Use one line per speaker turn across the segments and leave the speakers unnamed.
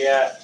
Yeah.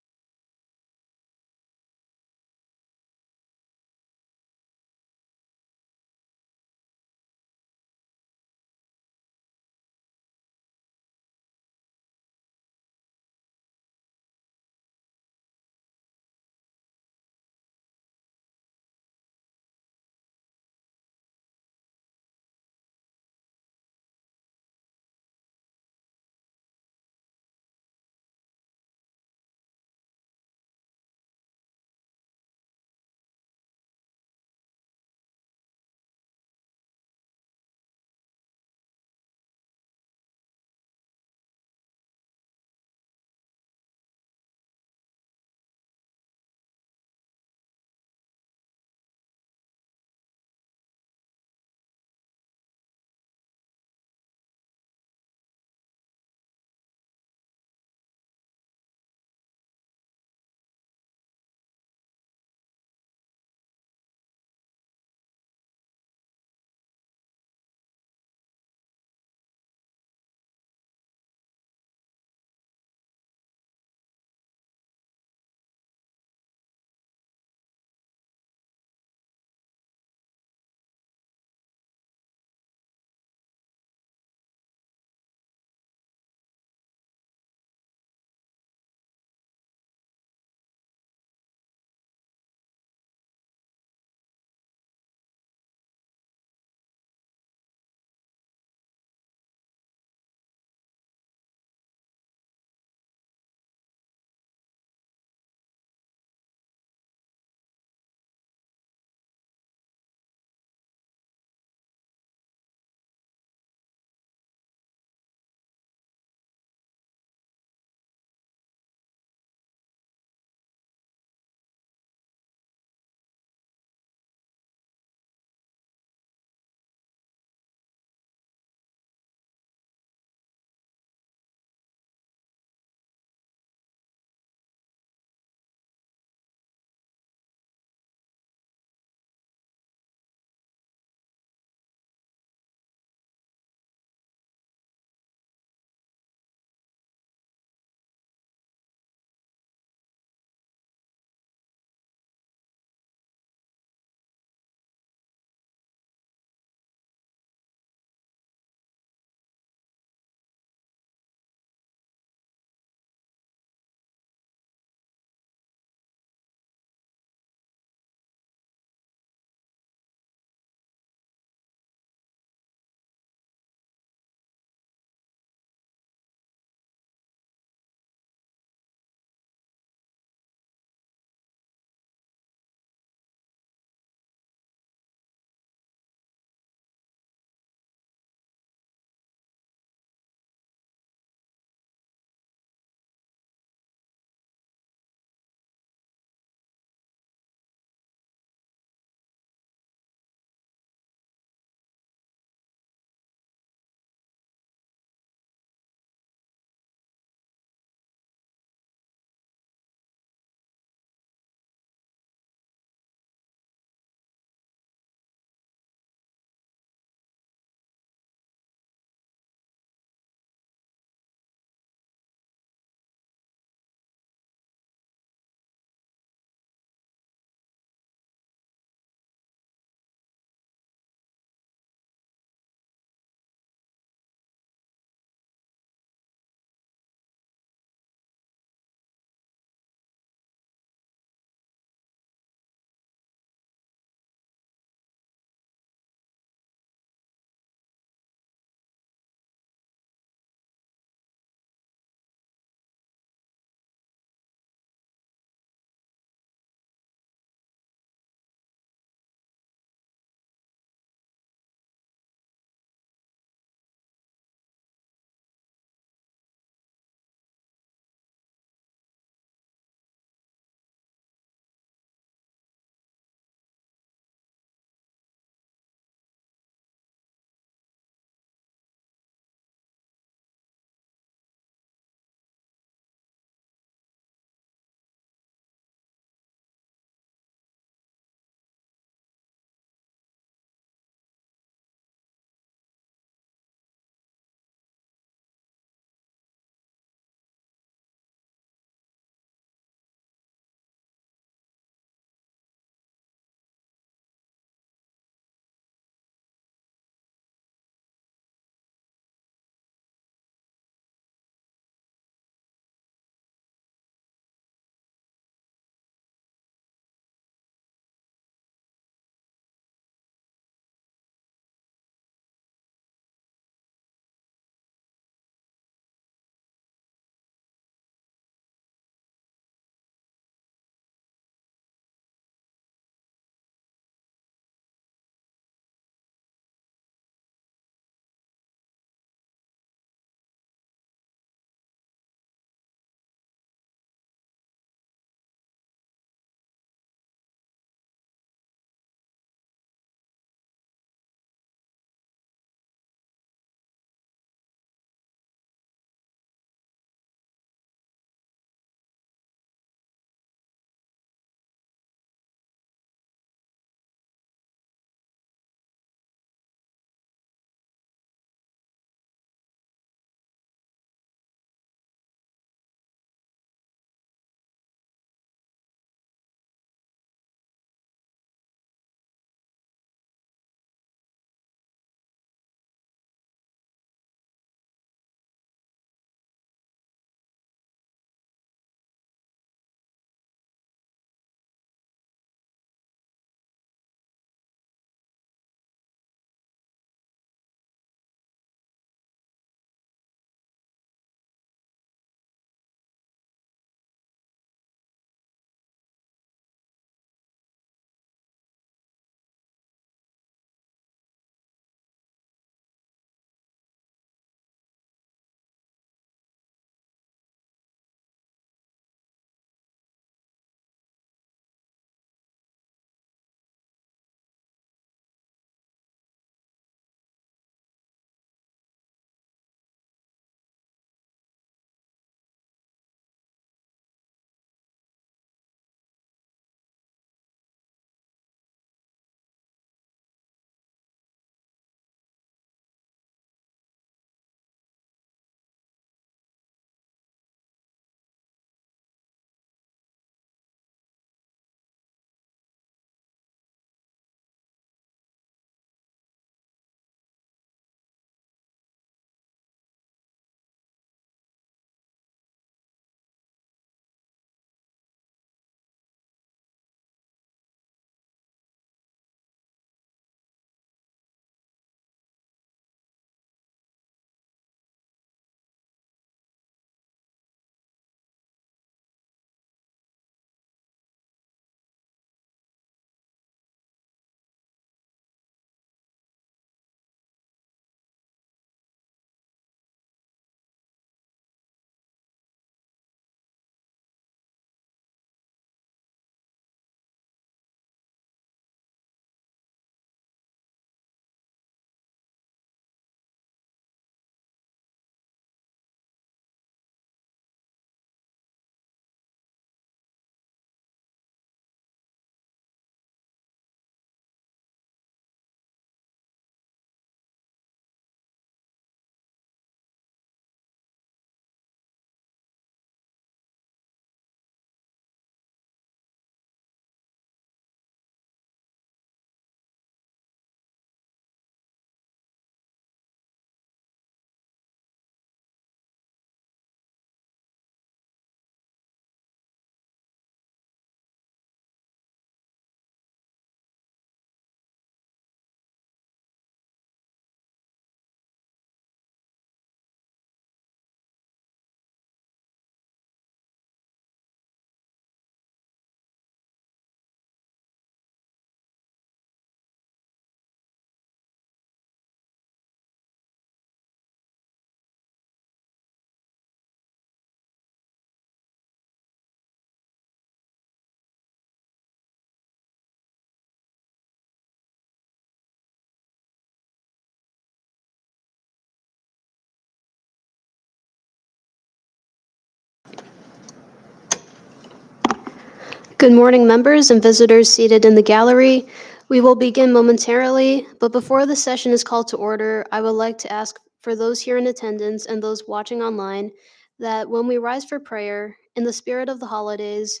Good morning, members and visitors seated in the gallery. We will begin momentarily, but before the session is called to order, I would like to ask for those here in attendance and those watching online that when we rise for prayer, in the spirit of the holidays,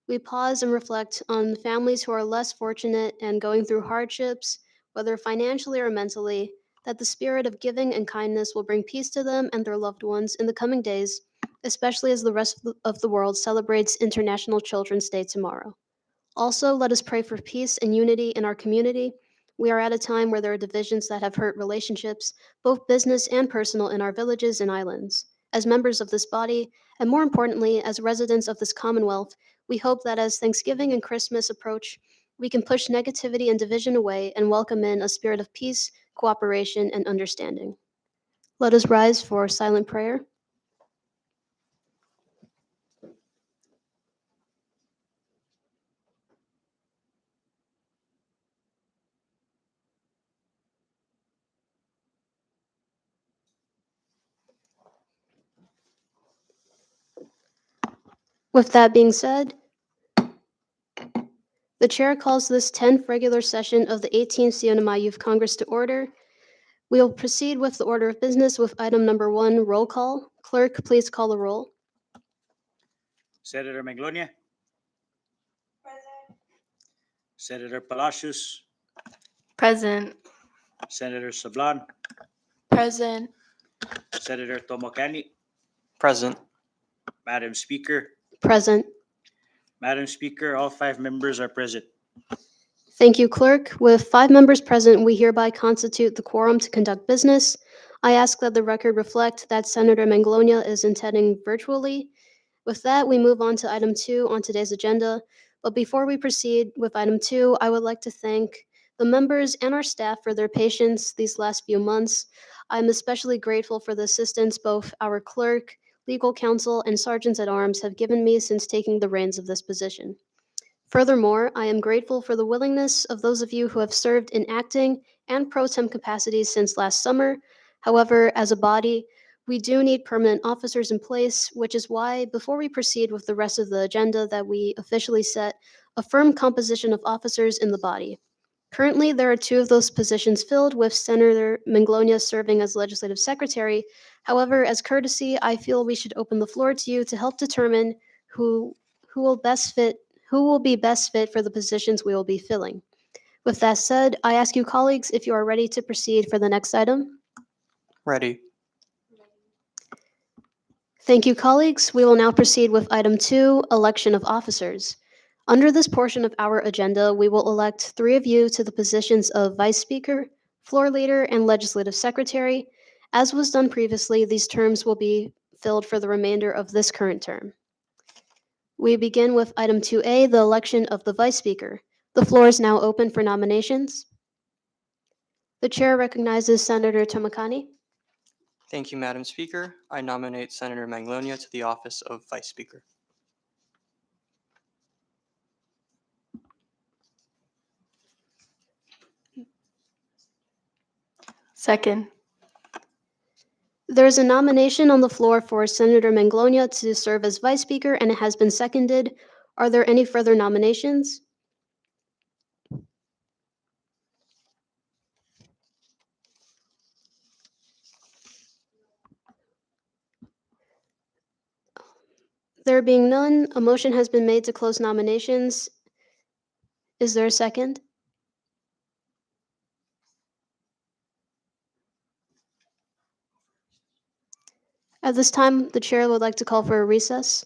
we pause and reflect on families who are less fortunate and going through hardships, whether financially or mentally, that the spirit of giving and kindness will bring peace to them and their loved ones in the coming days, especially as the rest of the world celebrates International Children's Day tomorrow. Also, let us pray for peace and unity in our community. We are at a time where there are divisions that have hurt relationships, both business and personal, in our villages and islands. As members of this body, and more importantly, as residents of this Commonwealth, we hope that as Thanksgiving and Christmas approach, we can push negativity and division away and welcome in a spirit of peace, cooperation, and understanding. Let us rise for silent prayer. With that being said, the chair calls this 10th regular session of the 18th Sionama Youth Congress to order. We will proceed with the order of business with item number 1, roll call. Clerk, please call the roll.
Senator Manglonia. Senator Palacios.
Present.
Senator Sablan.
Present.
Senator Tomokani.
Present.
Madam Speaker.
Present.
Madam Speaker, all 5 members are present.
Thank you, Clerk. With 5 members present, we hereby constitute the quorum to conduct business. I ask that the record reflect that Senator Manglonia is attending virtually. With that, we move on to item 2 on today's agenda. But before we proceed with item 2, I would like to thank the members and our staff for their patience these last few months. I'm especially grateful for the assistance both our clerk, legal counsel, and sergeants at arms have given me since taking the reins of this position. Furthermore, I am grateful for the willingness of those of you who have served in acting and pro tem capacities since last summer. However, as a body, we do need permanent officers in place, which is why, before we proceed with the rest of the agenda, that we officially set a firm composition of officers in the body. Currently, there are 2 of those positions filled, with Senator Manglonia serving as legislative secretary. However, as courtesy, I feel we should open the floor to you to help determine who will be best fit for the positions we will be filling. With that said, I ask you colleagues if you are ready to proceed for the next item.
Ready.
Thank you, colleagues. We will now proceed with item 2, election of officers. Under this portion of our agenda, we will elect 3 of you to the positions of Vice Speaker, Floor Leader, and Legislative Secretary. As was done previously, these terms will be filled for the remainder of this current term. We begin with item 2A, the election of the Vice Speaker. The floor is now open for nominations. The chair recognizes Senator Tomokani.
Thank you, Madam Speaker. I nominate Senator Manglonia to the office of Vice Speaker.
Second.
There is a nomination on the floor for Senator Manglonia to serve as Vice Speaker, and it has been seconded. Are there any further nominations? There being none, a motion has been made to close nominations. Is there a second? At this time, the chair would like to call for a recess.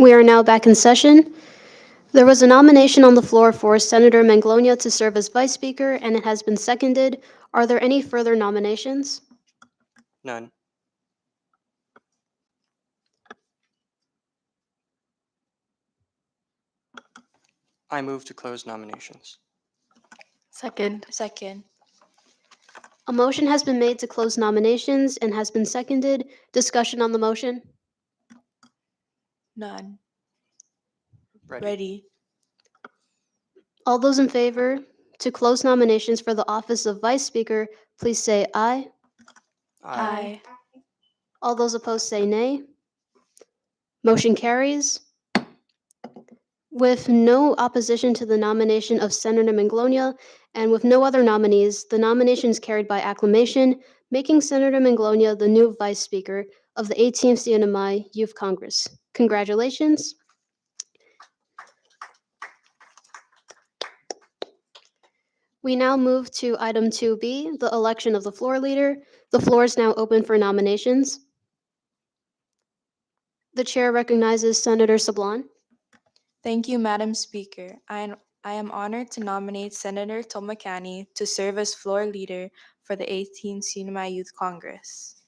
We are now back in session. There was a nomination on the floor for Senator Manglonia to serve as Vice Speaker, and it has been seconded. Are there any further nominations?
None. I move to close nominations.
Second. Second.
A motion has been made to close nominations and has been seconded. Discussion on the motion?
None.
Ready.
Ready.
All those in favor to close nominations for the office of Vice Speaker, please say aye.
Aye.
All those opposed say nay. Motion carries. With no opposition to the nomination of Senator Manglonia and with no other nominees, the nomination is carried by acclamation, making Senator Manglonia the new Vice Speaker of the 18th CNMI Youth Congress. Congratulations. We now move to item 2B, the election of the floor leader. The floor is now open for nominations. The chair recognizes Senator Sablan.
Thank you, Madam Speaker. I am honored to nominate Senator Tomacani to serve as floor leader for the 18th CNMI Youth Congress.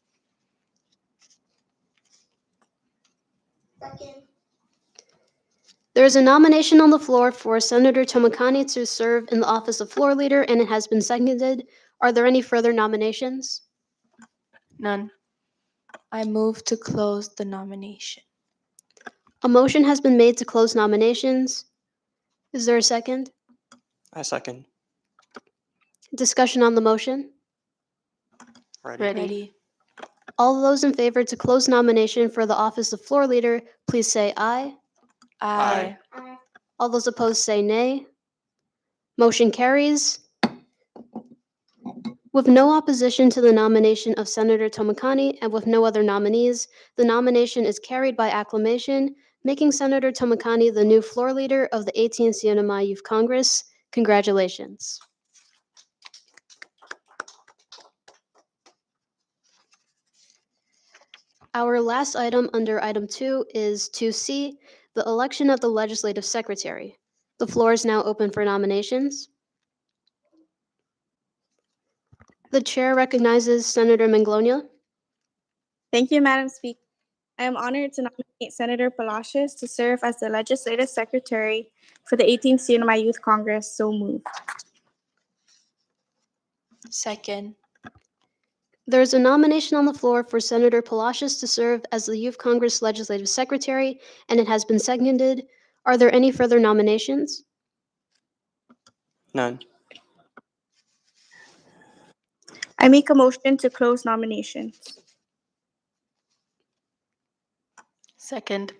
There is a nomination on the floor for Senator Tomacani to serve in the office of floor leader, and it has been seconded. Are there any further nominations?
None. I move to close the nomination.
A motion has been made to close nominations. Is there a second?
I second.
Discussion on the motion?
Ready.
Ready.
All those in favor to close nomination for the office of floor leader, please say aye.
Aye.
All those opposed say nay. Motion carries. With no opposition to the nomination of Senator Tomacani and with no other nominees, the nomination is carried by acclamation, making Senator Tomacani the new floor leader of the 18th CNMI Youth Congress. Congratulations. Our last item under item 2 is 2C, the election of the legislative secretary. The floor is now open for nominations. The chair recognizes Senator Manglonia.
Thank you, Madam Speaker. I am honored to nominate Senator Palacios to serve as the Legislative Secretary for the 18th CNMI Youth Congress. So moved.
Second.
There is a nomination on the floor for Senator Palacios to serve as the Youth Congress Legislative Secretary, and it has been seconded. Are there any further nominations?
None.
I make a motion to close nominations.
Second.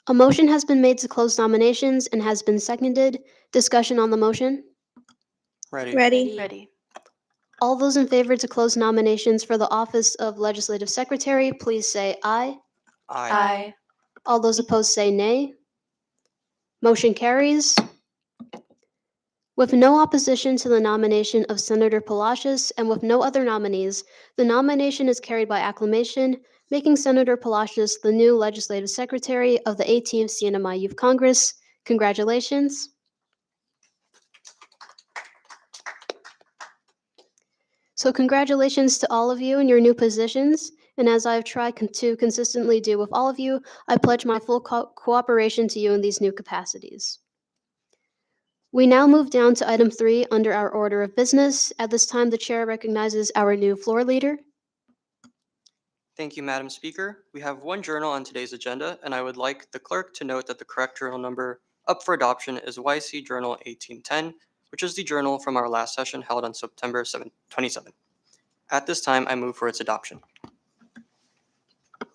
A motion has been made to close nominations and has been seconded. Discussion on the motion?
Ready.
Ready.
Ready.
All those in favor to close nominations for the office of Legislative Secretary, please say aye.
Aye.
All those opposed say nay. Motion carries. With no opposition to the nomination of Senator Palacios and with no other nominees, the nomination is carried by acclamation, making Senator Palacios the new Legislative Secretary of the 18th CNMI Youth Congress. Congratulations. So congratulations to all of you in your new positions. And as I've tried to consistently do with all of you, I pledge my full cooperation to you in these new capacities. We now move down to item 3 under our order of business. At this time, the chair recognizes our new floor leader.
Thank you, Madam Speaker. We have one journal on today's agenda, and I would like the clerk to note that the correct journal number up for adoption is YC Journal 1810, which is the journal from our last session held on September 27. At this time, I move for its adoption.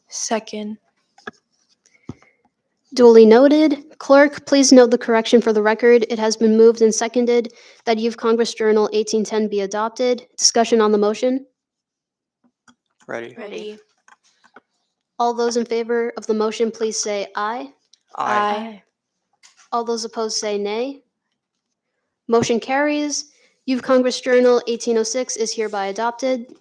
Second.
Duly noted. Clerk, please note the correction for the record. It has been moved and seconded that Youth Congress Journal 1810 be adopted. Discussion on the motion.
Ready.
Ready.
All those in favor of the motion, please say aye.
Aye.
All those opposed say nay. Motion carries. Youth Congress Journal 1806 is hereby adopted.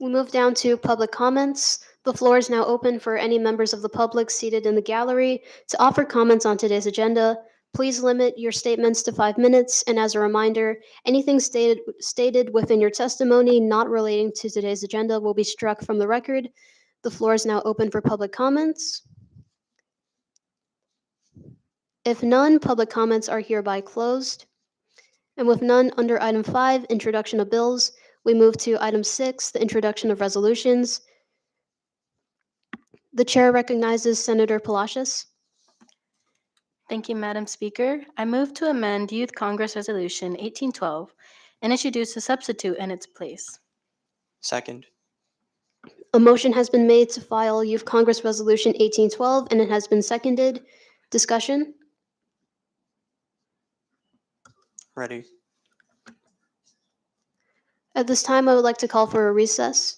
We move down to public comments. The floor is now open for any members of the public seated in the gallery to offer comments on today's agenda. Please limit your statements to 5 minutes, and as a reminder, anything stated within your testimony not relating to today's agenda will be struck from the record. The floor is now open for public comments. If none, public comments are hereby closed. And with none under item 5, introduction of bills, we move to item 6, the introduction of resolutions. The chair recognizes Senator Palacios.
Thank you, Madam Speaker. I move to amend Youth Congress Resolution 1812 and introduce a substitute in its place.
Second.
A motion has been made to file Youth Congress Resolution 1812, and it has been seconded. Discussion?
Ready.
At this time, I would like to call for a recess.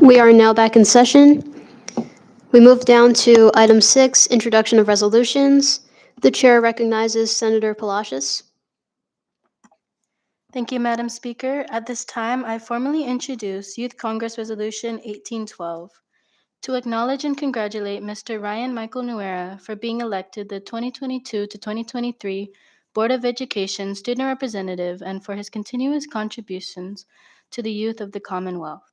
We are now back in session. We move down to item 6, introduction of resolutions. The chair recognizes Senator Palacios.
Thank you, Madam Speaker. At this time, I formally introduce Youth Congress Resolution 1812 to acknowledge and congratulate Mr. Ryan Michael Nuera for being elected the 2022 to 2023 Board of Education Student Representative and for his continuous contributions to the youth of the Commonwealth.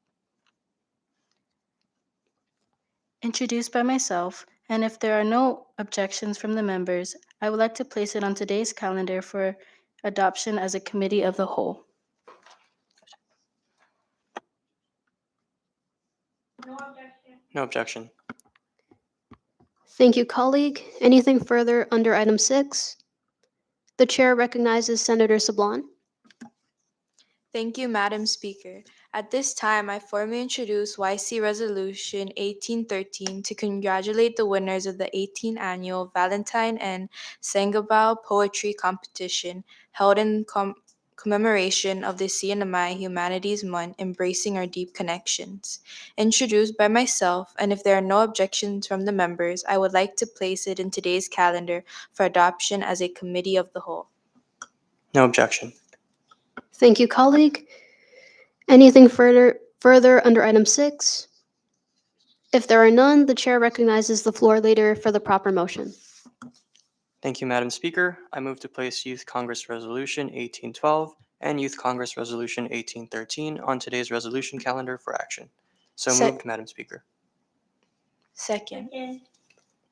Introduced by myself, and if there are no objections from the members, I would like to place it on today's calendar for adoption as a committee of the whole.
No objection.
Thank you, colleague. Anything further under item 6? The chair recognizes Senator Sablan.
Thank you, Madam Speaker. At this time, I formally introduce YC Resolution 1813 to congratulate the winners of the 18th Annual Valentine and Sangabao Poetry Competition held in commemoration of the CNMI Humanities Month, Embracing Our Deep Connections. Introduced by myself, and if there are no objections from the members, I would like to place it in today's calendar for adoption as a committee of the whole.
No objection.
Thank you, colleague. Anything further under item 6? If there are none, the chair recognizes the floor leader for the proper motion.
Thank you, Madam Speaker. I move to place Youth Congress Resolution 1812 and Youth Congress Resolution 1813 on today's resolution calendar for action. So
Sec-
moved, Madam Speaker.
Second.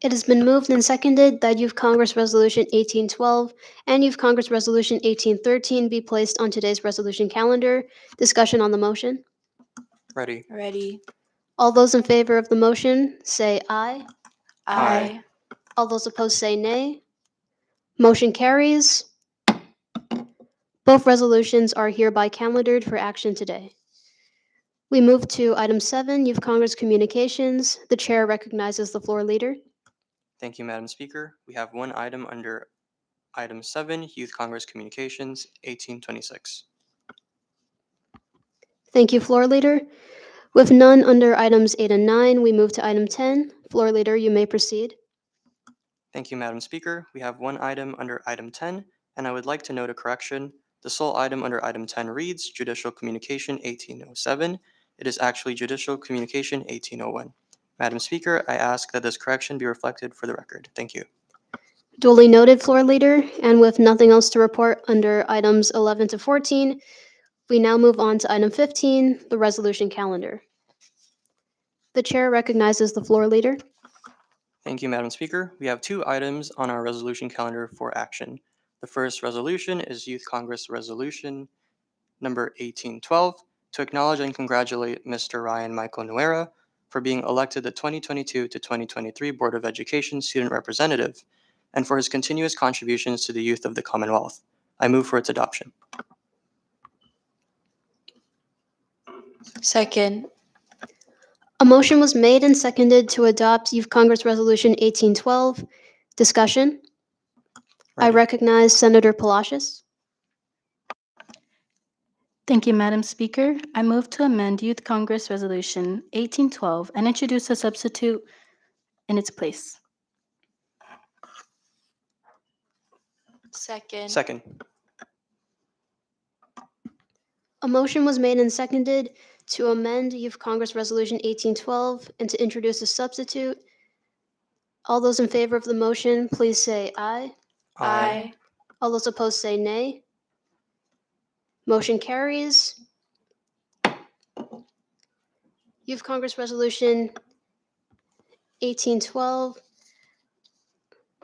It has been moved and seconded that Youth Congress Resolution 1812 and Youth Congress Resolution 1813 be placed on today's resolution calendar. Discussion on the motion.
Ready.
Ready.
All those in favor of the motion say aye.
Aye.
All those opposed say nay. Motion carries. Both resolutions are hereby calendared for action today. We move to item 7, Youth Congress Communications. The chair recognizes the floor leader.
Thank you, Madam Speaker. We have one item under item 7, Youth Congress Communications 1826.
Thank you, floor leader. With none under items 8 and 9, we move to item 10. Floor leader, you may proceed.
Thank you, Madam Speaker. We have one item under item 10, and I would like to note a correction. The sole item under item 10 reads Judicial Communication 1807. It is actually Judicial Communication 1801. Madam Speaker, I ask that this correction be reflected for the record. Thank you.
Duly noted, floor leader. And with nothing else to report under items 11 to 14, we now move on to item 15, the resolution calendar. The chair recognizes the floor leader.
Thank you, Madam Speaker. We have two items on our resolution calendar for action. The first resolution is Youth Congress Resolution number 1812 to acknowledge and congratulate Mr. Ryan Michael Nuera for being elected the 2022 to 2023 Board of Education Student Representative and for his continuous contributions to the youth of the Commonwealth. I move for its adoption.
Second.
A motion was made and seconded to adopt Youth Congress Resolution 1812. Discussion. I
Ready.
recognize Senator Palacios.
Thank you, Madam Speaker. I move to amend Youth Congress Resolution 1812 and introduce a substitute in its place.
Second.
Second.
A motion was made and seconded to amend Youth Congress Resolution 1812 and to introduce a substitute. All those in favor of the motion, please say aye.
Aye.
All those opposed say nay. Motion carries. Youth Congress Resolution 1812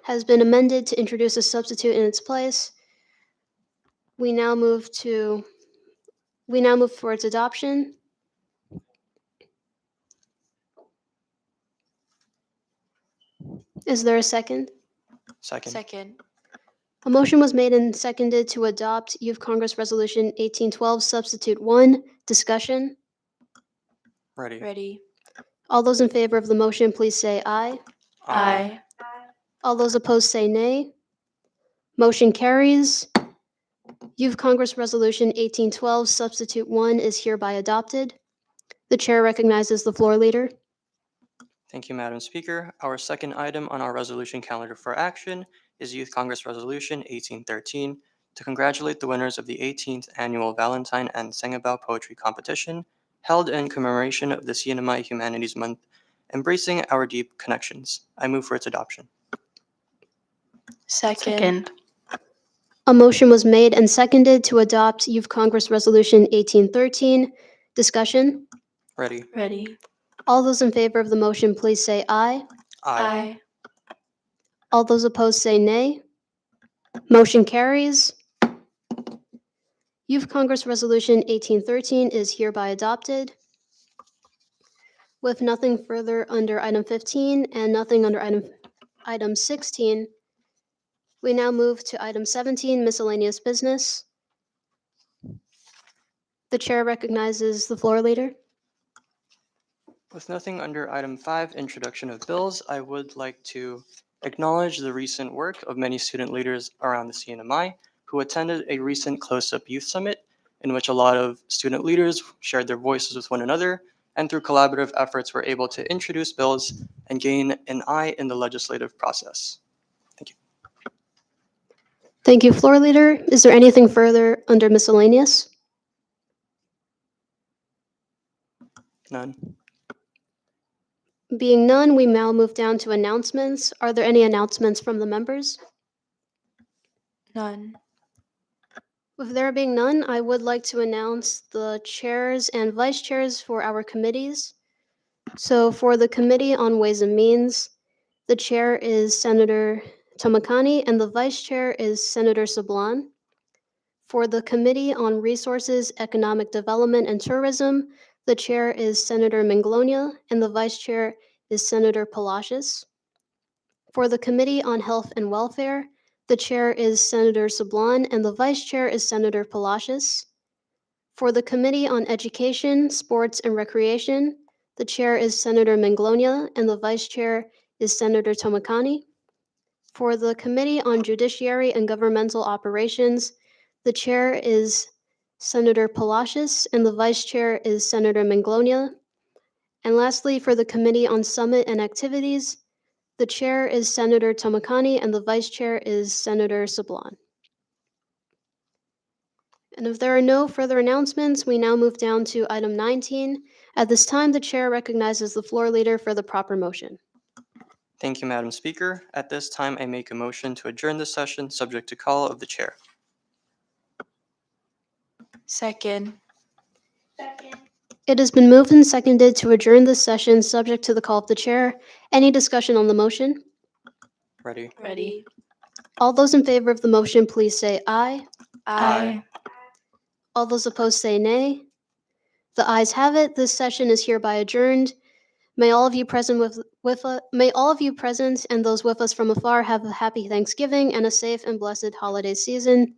has been amended to introduce a substitute in its place. We now move for its adoption. Is there a second?
Second.
Second.
A motion was made and seconded to adopt Youth Congress Resolution 1812 Substitute 1. Discussion.
Ready.
Ready.
All those in favor of the motion, please say aye.
Aye.
All those opposed say nay. Motion carries. Youth Congress Resolution 1812 Substitute 1 is hereby adopted. The chair recognizes the floor leader.
Thank you, Madam Speaker. Our second item on our resolution calendar for action is Youth Congress Resolution 1813 to congratulate the winners of the 18th Annual Valentine and Sangabao Poetry Competition held in commemoration of the CNMI Humanities Month, Embracing Our Deep Connections. I move for its adoption.
Second.
A motion was made and seconded to adopt Youth Congress Resolution 1813. Discussion?
Ready?
Ready.
All those in favor of the motion, please say aye.
Aye.
All those opposed say nay. Motion carries. Youth Congress Resolution 1813 is hereby adopted. With nothing further under item 15 and nothing under item 16, we now move to item 17, miscellaneous business. The chair recognizes the floor leader.
With nothing under item 5, introduction of bills, I would like to acknowledge the recent work of many student leaders around the CNMI who attended a recent Close-Up Youth Summit in which a lot of student leaders shared their voices with one another and through collaborative efforts were able to introduce bills and gain an eye in the legislative process. Thank you.
Thank you, floor leader. Is there anything further under miscellaneous?
None.
Being none, we now move down to announcements. Are there any announcements from the members?
None.
With there being none, I would like to announce the chairs and vice chairs for our committees. So for the Committee on Ways and Means, the chair is Senator Tomakani and the vice chair is Senator Sablan. For the Committee on Resources, Economic Development, and Tourism, the chair is Senator Manglonia and the vice chair is Senator Palacios. For the Committee on Health and Welfare, the chair is Senator Sablan and the vice chair is Senator Palacios. For the Committee on Education, Sports, and Recreation, the chair is Senator Manglonia and the vice chair is Senator Tomakani. For the Committee on Judiciary and Governmental Operations, the chair is Senator Palacios and the vice chair is Senator Manglonia. And lastly, for the Committee on Summit and Activities, the chair is Senator Tomakani and the vice chair is Senator Sablan. And if there are no further announcements, we now move down to item 19. At this time, the chair recognizes the floor leader for the proper motion.
Thank you, Madam Speaker. At this time, I make a motion to adjourn the session subject to call of the chair.
Second.
It has been moved and seconded to adjourn this session subject to the call of the chair. Any discussion on the motion?
Ready?
Ready.
All those in favor of the motion, please say aye.
Aye.
All those opposed say nay. The ayes have it. This session is hereby adjourned. May all of you present and those with us from afar have a happy Thanksgiving and a safe and blessed holiday season.